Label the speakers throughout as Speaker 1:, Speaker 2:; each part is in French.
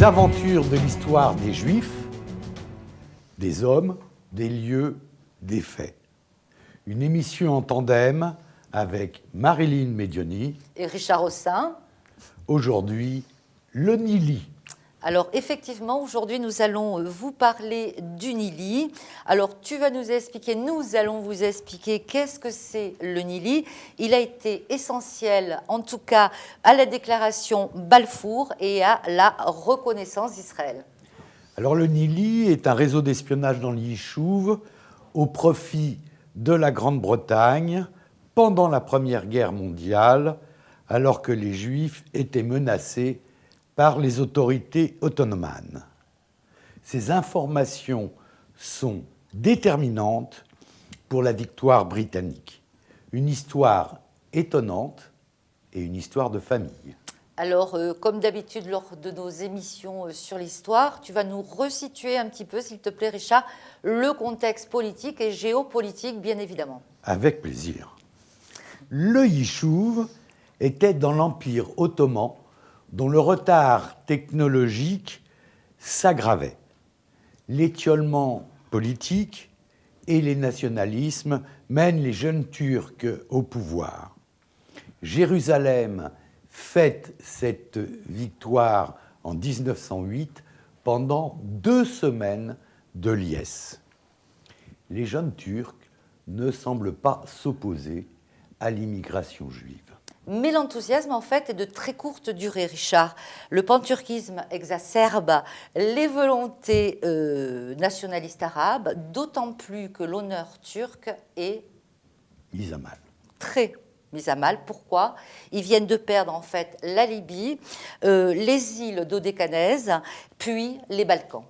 Speaker 1: aventures de l'histoire des Juifs, des hommes, des lieux, des faits. Une émission en tandem avec Marilyn Medioni
Speaker 2: et Richard Ossin.
Speaker 1: Aujourd'hui, le Nili.
Speaker 2: Alors effectivement, aujourd'hui, nous allons vous parler du Nili. Alors tu vas nous expliquer, nous allons vous expliquer qu'est-ce que c'est le Nili. Il a été essentiel, en tout cas, à la déclaration Balfour et à la reconnaissance d'Israël.
Speaker 1: Alors le Nili est un réseau d'espionnage dans l'Yishuv au profit de la Grande-Bretagne pendant la Première Guerre mondiale, alors que les Juifs étaient menacés par les autorités ottomanes. Ces informations sont déterminantes pour la victoire britannique. Une histoire étonnante et une histoire de famille.
Speaker 2: Alors, comme d'habitude, lors de nos émissions sur l'histoire, tu vas nous resituer un petit peu, s'il te plaît, Richard, le contexte politique et géopolitique, bien évidemment.
Speaker 1: Avec plaisir. Le Yishuv était dans l'Empire ottoman, dont le retard technologique s'aggravait. L'étiolement politique et les nationalismes mènent les jeunes Turcs au pouvoir. Jérusalem fête cette victoire en 1908 pendant 2 semaines de liesse. Les jeunes Turcs ne semblent pas s'opposer à l'immigration juive.
Speaker 2: Mais l'enthousiasme, en fait, est de très courte durée, Richard. Le panturquisme exacerbe les volontés nationalistes arabes, d'autant plus que l'honneur turc est
Speaker 1: Mise à mal.
Speaker 2: Très mis à mal. Pourquoi ? Ils viennent de perdre, en fait, la Libye, les îles dodécanèses, puis les Balkans.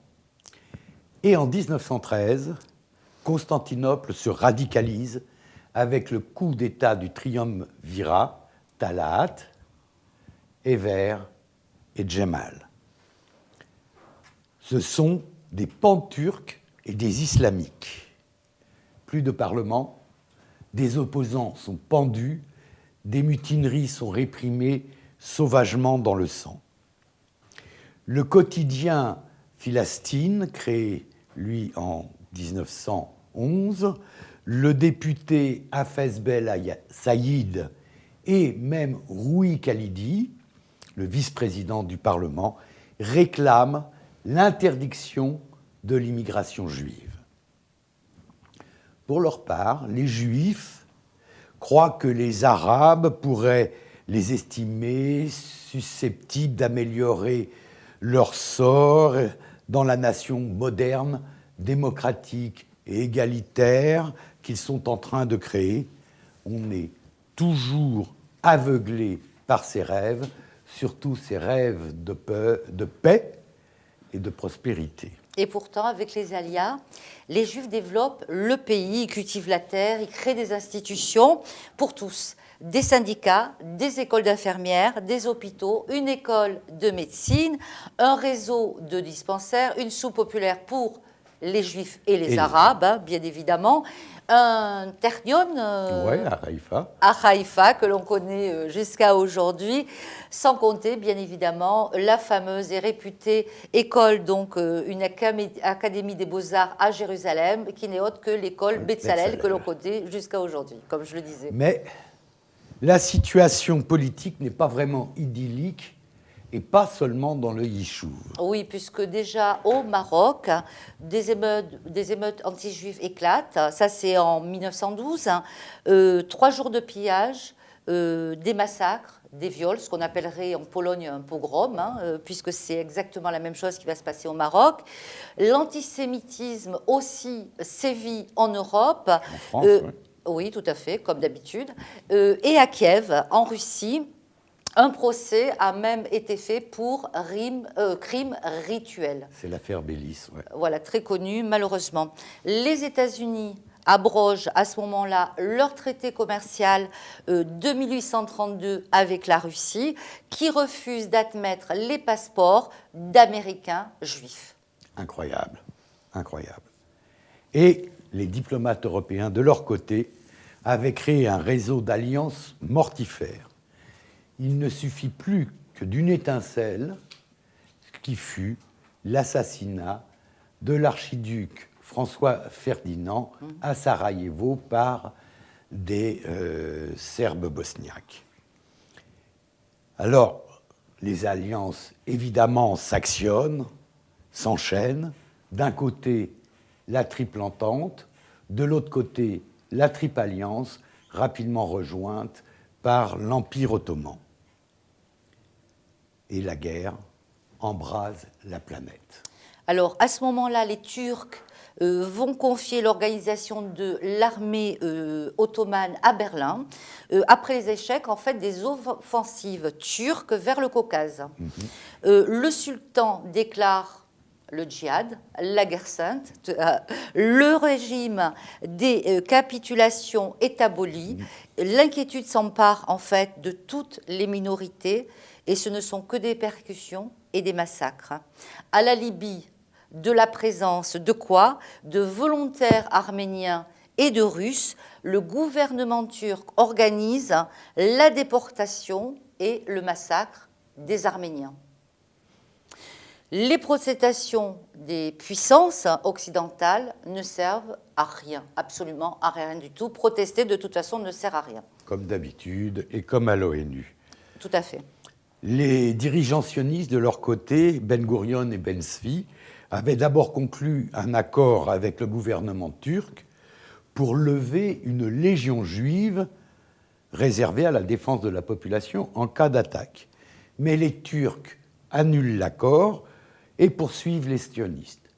Speaker 1: Et en 1913, Constantinople se radicalise avec le coup d'État du triumvirat, Talat, Ever et Djemal. Ce sont des panturcs et des islamiques. Plus de parlement, des opposants sont pendus, des mutineries sont réprimées sauvagement dans le sang. Le quotidien Philastine, créé, lui, en 1911, le député Hafez Bel Saïd et même Rouhi Khalidi, le vice-président du Parlement, réclament l'interdiction de l'immigration juive. Pour leur part, les Juifs croient que les Arabes pourraient les estimer susceptibles d'améliorer leur sort dans la nation moderne, démocratique et égalitaire qu'ils sont en train de créer. On est toujours aveuglé par ces rêves, surtout ces rêves de paix et de prospérité.
Speaker 2: Et pourtant, avec les Alias, les Juifs développent le pays, ils cultivent la terre, ils créent des institutions pour tous. Des syndicats, des écoles d'infirmières, des hôpitaux, une école de médecine, un réseau de dispensaires, une soupe populaire pour les Juifs et les Arabes, bien évidemment, un ternion à Haïfa, que l'on connaît jusqu'à aujourd'hui, sans compter, bien évidemment, la fameuse et réputée école, donc une académie des beaux-arts à Jérusalem, qui n'est autre que l'école Betzalel, que l'on connaît jusqu'à aujourd'hui, comme je le disais.
Speaker 1: Mais la situation politique n'est pas vraiment idyllique, et pas seulement dans le Yishuv.
Speaker 2: Oui, puisque déjà au Maroc, des émeutes anti-juives éclatent. Ça, c'est en 1912. 3 jours de pillage, des massacres, des viols, ce qu'on appellerait en Pologne un pogrom, puisque c'est exactement la même chose qui va se passer au Maroc. L'antisémitisme aussi sévit en Europe.
Speaker 1: En France, oui.
Speaker 2: Oui, tout à fait, comme d'habitude. Et à Kiev, en Russie, un procès a même été fait pour crime rituel.
Speaker 1: C'est l'affaire Bélis, ouais.
Speaker 2: Voilà, très connu, malheureusement. Les États-Unis abrogent à ce moment-là leur traité commercial de 1832 avec la Russie, qui refuse d'admettre les passeports d'Américains juifs.
Speaker 1: Incroyable, incroyable. Et les diplomates européens, de leur côté, avaient créé un réseau d'alliances mortifères. Il ne suffit plus que d'une étincelle qui fut l'assassinat de l'archiduc François Ferdinand à Sarajevo par des Serbes bosniaques. Alors, les alliances, évidemment, s'actionnent, s'enchaînent. D'un côté, la Triple Entente, de l'autre côté, la Triple Alliance, rapidement rejointe par l'Empire ottoman. Et la guerre embrase la planète.
Speaker 2: Alors, à ce moment-là, les Turcs vont confier l'organisation de l'armée ottomane à Berlin, après les échecs en fait, des offensives turques vers le Caucase. Le sultan déclare le djihad, la guerre sainte, le régime des capitulations est aboli, l'inquiétude s'empare en fait de toutes les minorités et ce ne sont que des persécutions et des massacres. À la Libye, de la présence de quoi? De volontaires arméniens et de Russes, le gouvernement turc organise la déportation et le massacre des Arméniens. Les protestations des puissances occidentales ne servent à rien, absolument à rien du tout. Protester, de toute façon, ne sert à rien.
Speaker 1: Comme d'habitude et comme à l'ONU.
Speaker 2: Tout à fait.
Speaker 1: Les dirigeants sionistes, de leur côté, Ben Gourion et Ben Tzvi, avaient d'abord conclu un accord avec le gouvernement turc pour lever une légion juive réservée à la défense de la population en cas d'attaque. Mais les Turcs annulent l'accord et poursuivent les sionistes.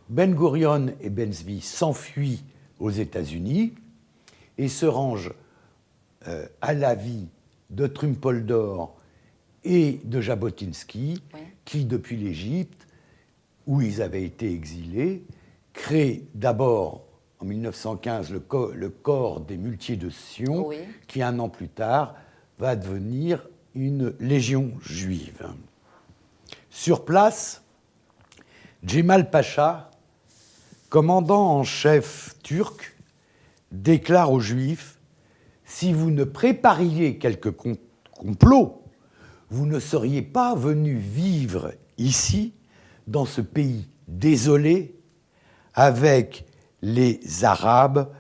Speaker 1: Ben Gourion et Ben Tzvi s'enfuient aux États-Unis et se rangent à l'avis de Trumpeldor et de Jabotinsky, oui, qui, depuis l'Égypte, où ils avaient été exilés, créent d'abord, en 1915, le corps des muletiers de Sion, oui, qui, un an plus tard, va devenir une légion juive. Sur place, Djemal Pacha, commandant en chef turc, déclare aux Juifs « Si vous ne prépariez quelque complot, vous ne seriez pas venus vivre ici, dans ce pays désolé, avec les Arabes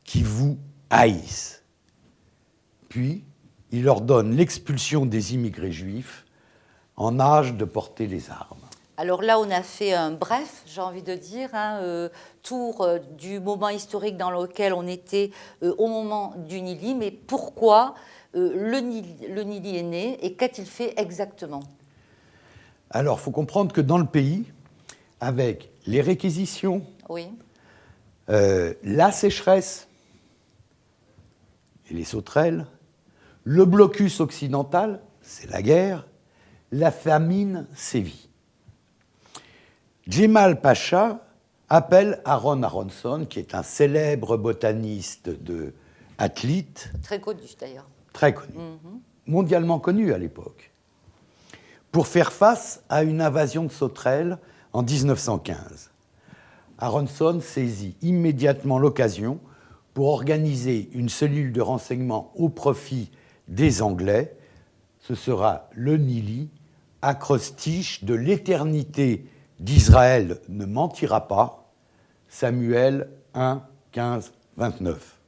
Speaker 1: qui vous haïssent. » Puis, il ordonne l'expulsion des immigrés juifs en âge de porter les armes.
Speaker 2: Alors là, on a fait un bref, j'ai envie de dire, tour du moment historique dans lequel on était au moment du Nili, mais pourquoi le Nili est né et qu'a-t-il fait exactement?
Speaker 1: Alors, il faut comprendre que dans le pays, avec les réquisitions,
Speaker 2: oui,
Speaker 1: la sécheresse et les sauterelles, le blocus occidental, c'est la guerre, la famine sévit. Djemal Pacha appelle Aaron Aronson, qui est un célèbre botaniste de Athlite.
Speaker 2: Très connu d'ailleurs.
Speaker 1: Très connu, mondialement connu à l'époque, pour faire face à une invasion de sauterelles en 1915. Aronson saisit immédiatement l'occasion pour organiser une cellule de renseignement au profit des Anglais. Ce sera le Nili, acrostiche de l'éternité d'Israël ne mentira pas, Samuel 1, 15, 29.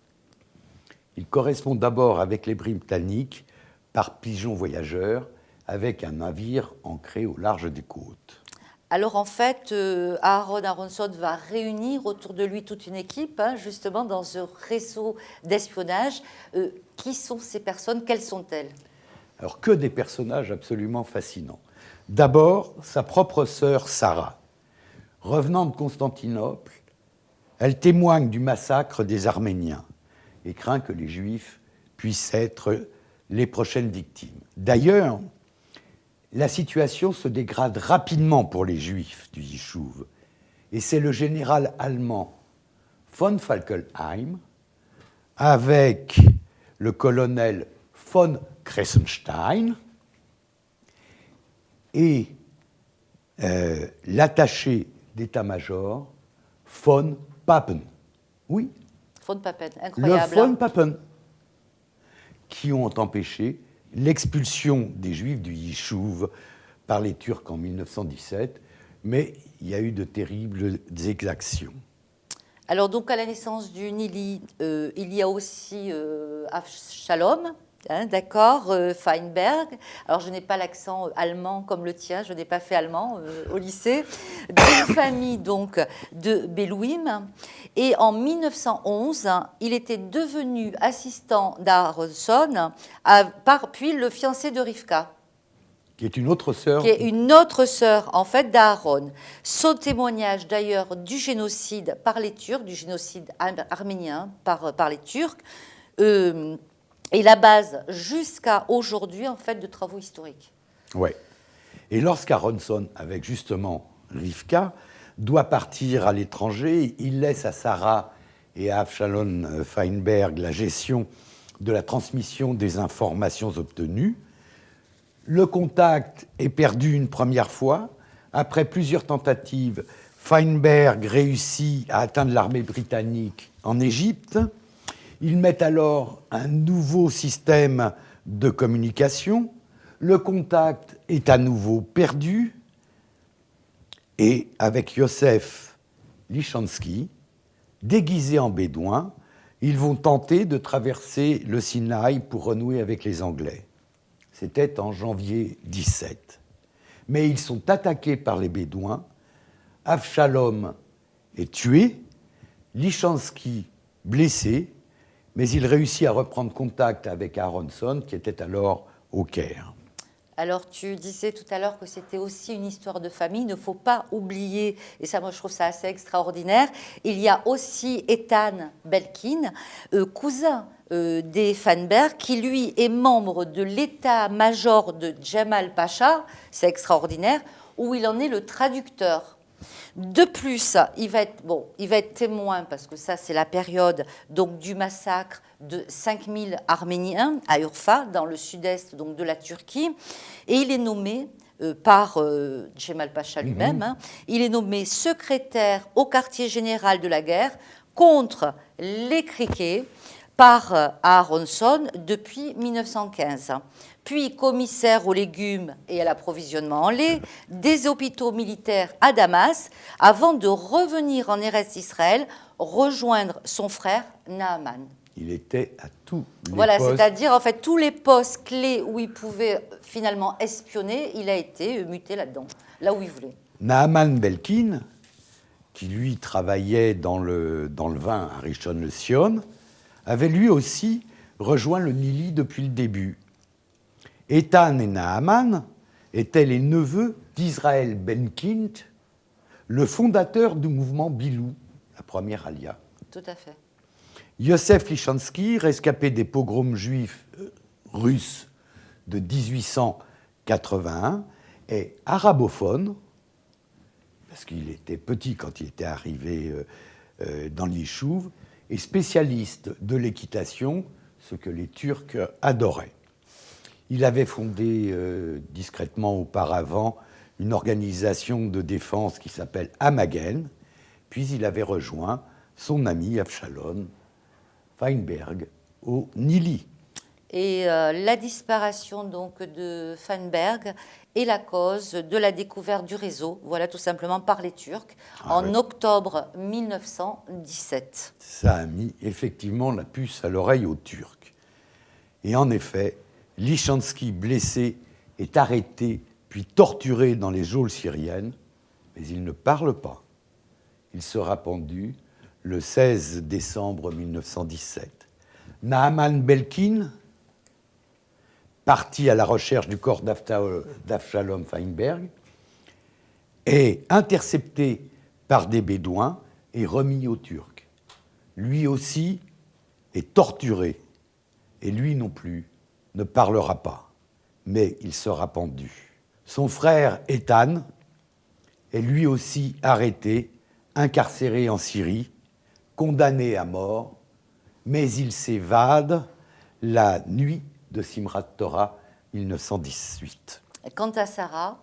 Speaker 1: Il correspond d'abord avec les Britanniques par pigeon voyageur, avec un navire ancré au large des côtes.
Speaker 2: Alors en fait, Aaron Aronson va réunir autour de lui toute une équipe, justement dans ce réseau d'espionnage. Qui sont ces personnes? Quelles sont-elles?
Speaker 1: Alors que des personnages absolument fascinants. D'abord, sa propre sœur Sarah. Revenant de Constantinople, elle témoigne du massacre des Arméniens et craint que les Juifs puissent être les prochaines victimes. D'ailleurs, la situation se dégrade rapidement pour les Juifs du Yishuv. Et c'est le général allemand von Falkenhayn, avec le colonel von Kressenstein et l'attaché d'état-major von Papen. Oui.
Speaker 2: Von Papen, incroyable.
Speaker 1: Le von Papen, qui ont empêché l'expulsion des Juifs du Yishuv par les Turcs en 1917, mais il y a eu de terribles exactions.
Speaker 2: Alors, donc, à la naissance du Nili, il y a aussi Avshalom, hein, d'accord, Feinberg. Alors, je n'ai pas l'accent allemand comme le tien, je n'ai pas fait allemand au lycée. D'une famille, donc, de Belouim. Et en 1911, il était devenu assistant d'Aronson, puis le fiancé de Rivka.
Speaker 1: Qui est une autre sœur.
Speaker 2: Qui est une autre sœur, en fait, d'Aaron. Son témoignage, d'ailleurs, du génocide par les Turcs, du génocide arménien par les Turcs, est la base, jusqu'à aujourd'hui, en fait, de travaux historiques.
Speaker 1: Oui. Et lorsqu'Aronson, avec justement Rivka, doit partir à l'étranger, il laisse à Sarah et à Avshalom Feinberg la gestion de la transmission des informations obtenues. Le contact est perdu une première fois. Après plusieurs tentatives, Feinberg réussit à atteindre l'armée britannique en Égypte. Ils mettent alors un nouveau système de communication. Le contact est à nouveau perdu. Et avec Yosef Lichansky, déguisé en bédouin, ils vont tenter de traverser le Sinaï pour renouer avec les Anglais. C'était en janvier 17. Mais ils sont attaqués par les Bédouins. Avshalom est tué, Lichansky blessé, mais il réussit à reprendre contact avec Aronson, qui était alors au Caire.
Speaker 2: Alors, tu disais tout à l'heure que c'était aussi une histoire de famille. Il ne faut pas oublier, et ça, moi, je trouve ça assez extraordinaire, il y a aussi Ethan Belkin, cousin des Feinberg, qui, lui, est membre de l'état-major de Djemal Pacha, c'est extraordinaire, où il en est le traducteur. De plus, il va être témoin, parce que ça, c'est la période donc, du massacre de 5000 Arméniens à Urfa, dans le sud-est donc, de la Turquie. Et il est nommé par Djemal Pacha lui-même, hein, il est nommé secrétaire au quartier général de la guerre contre les criquets par Aronson depuis 1915. Puis commissaire aux légumes et à l'approvisionnement en lait, des hôpitaux militaires à Damas, avant de revenir en Eretz Israël, rejoindre son frère Naaman.
Speaker 1: Il était à tous les
Speaker 2: voilà,
Speaker 1: postes.
Speaker 2: C'est-à-dire en fait tous les postes clés où il pouvait finalement espionner, il a été muté là-dedans, là où il voulait.
Speaker 1: Naaman Belkin, qui lui travaillait dans le vin à Rishon LeZion, avait lui aussi rejoint le Nili depuis le début. Ethan et Naaman étaient les neveux d'Israël Benkind, le fondateur du mouvement Bilou, la première alia.
Speaker 2: Tout à fait.
Speaker 1: Yosef Lichansky, rescapé des pogroms juifs russes de 1881, est arabophone, parce qu'il était petit quand il était arrivé dans l'Yishuv, et spécialiste de l'équitation, ce que les Turcs adoraient. Il avait fondé discrètement auparavant une organisation de défense qui s'appelle Amagen, puis il avait rejoint son ami Avshalom Feinberg au Nili.
Speaker 2: Et la disparition donc de Feinberg est la cause de la découverte du réseau, voilà tout simplement par les Turcs, en octobre 1917.
Speaker 1: Ça a mis effectivement la puce à l'oreille aux Turcs. Et en effet, Lichansky, blessé, est arrêté puis torturé dans les geôles syriennes, mais il ne parle pas. Il sera pendu le 16 décembre 1917. Naaman Belkin, parti à la recherche du corps d'Avshalom Feinberg, est intercepté par des Bédouins et remis aux Turcs. Lui aussi est torturé, et lui non plus ne parlera pas, mais il sera pendu. Son frère Ethan est lui aussi arrêté, incarcéré en Syrie, condamné à mort, mais il s'évade la nuit de Simrat Torah 1918.
Speaker 2: Quant à Sarah,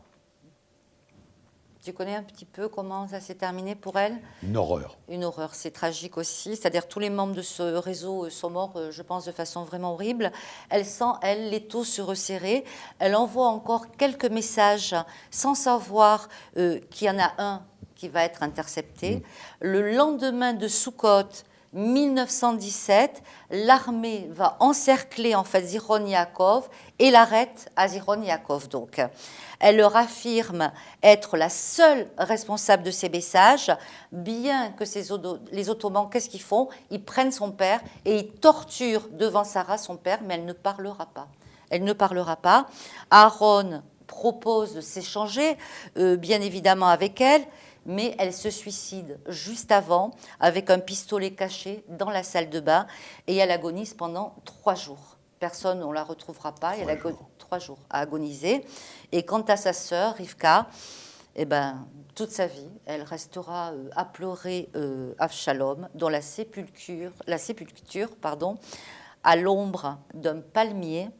Speaker 2: Tu connais un petit peu comment ça s'est terminé pour elle?
Speaker 1: Une horreur.
Speaker 2: Une horreur, c'est tragique aussi. C'est-à-dire tous les membres de ce réseau sont morts, je pense, de façon vraiment horrible. Elle sent, elle, l'étau se resserrer. Elle envoie encore quelques messages sans savoir qu'il y en a un qui va être intercepté. Le lendemain de Soukhot, 1917, l'armée va encercler en fait Zichron Yaakov et l'arrête à Zichron Yaakov. Donc, elle leur affirme être la seule responsable de ces messages, bien que les Ottomans, qu'est-ce qu'ils font? Ils prennent son père et ils torturent devant Sarah son père, mais elle ne parlera pas. Elle ne parlera pas. Aaron propose de s'échanger, bien évidemment avec elle, mais elle se suicide juste avant avec un pistolet caché dans la salle de bain et elle agonise pendant 3 jours. Personne, on ne la retrouvera pas, elle a 3 jours à agoniser. Et quant à sa sœur, Rivka, eh ben, toute sa vie, elle restera à pleurer Avshalom, dont la sépulture à l'ombre d'un palmier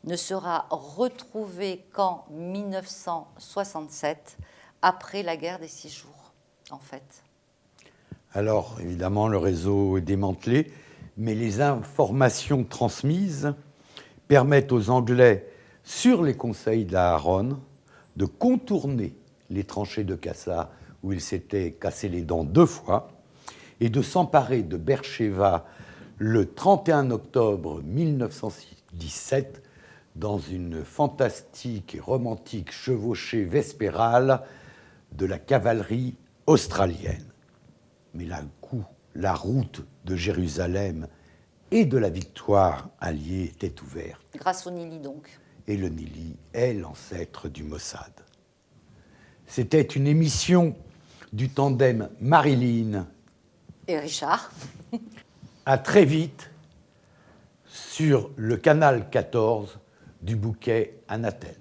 Speaker 2: ne sera retrouvée qu'en 1967, après la guerre des 6 jours, en fait.
Speaker 1: Alors, évidemment, le réseau est démantelé, mais les informations transmises permettent aux Anglais, sur les conseils d'Aaron, de contourner les tranchées de Cassa, où ils s'étaient cassés les dents 2 fois, et de s'emparer de Beersheva le 31 octobre 1917, dans une fantastique et romantique chevauchée vespérale de la cavalerie australienne. Mais la route de Jérusalem et de la victoire alliée était ouverte.
Speaker 2: Grâce au Nili, donc.
Speaker 1: Et le Nili est l'ancêtre du Mossad. C'était une émission du tandem Marilyn
Speaker 2: et Richard.
Speaker 1: À très vite sur le canal 14 du bouquet Anatel.